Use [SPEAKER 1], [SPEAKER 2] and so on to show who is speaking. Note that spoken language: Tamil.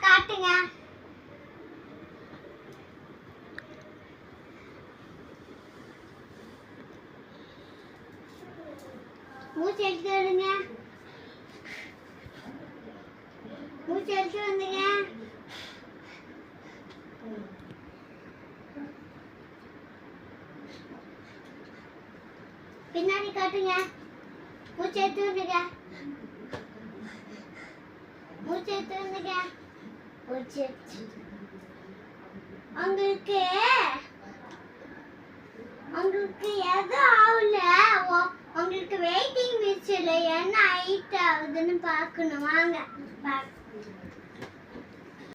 [SPEAKER 1] காட்டுங்க. மூச்சு எடுத்து விடுங்க. மூச்சு எடுத்து வந்துங்க. பின்னாடி காட்டுங்க. மூச்சு எடுத்து வந்துங்க. மூச்சு எடுத்து வந்துங்க. மூச்சு எடுத்து உங்களுக்கு எதுவும் ஆகல. உங்களுக்கு வெயிட்டிங் லிஸ்ட்ல என்ன ஹைட் ஆகுதுன்னு பார்க்கணும். வாங்க.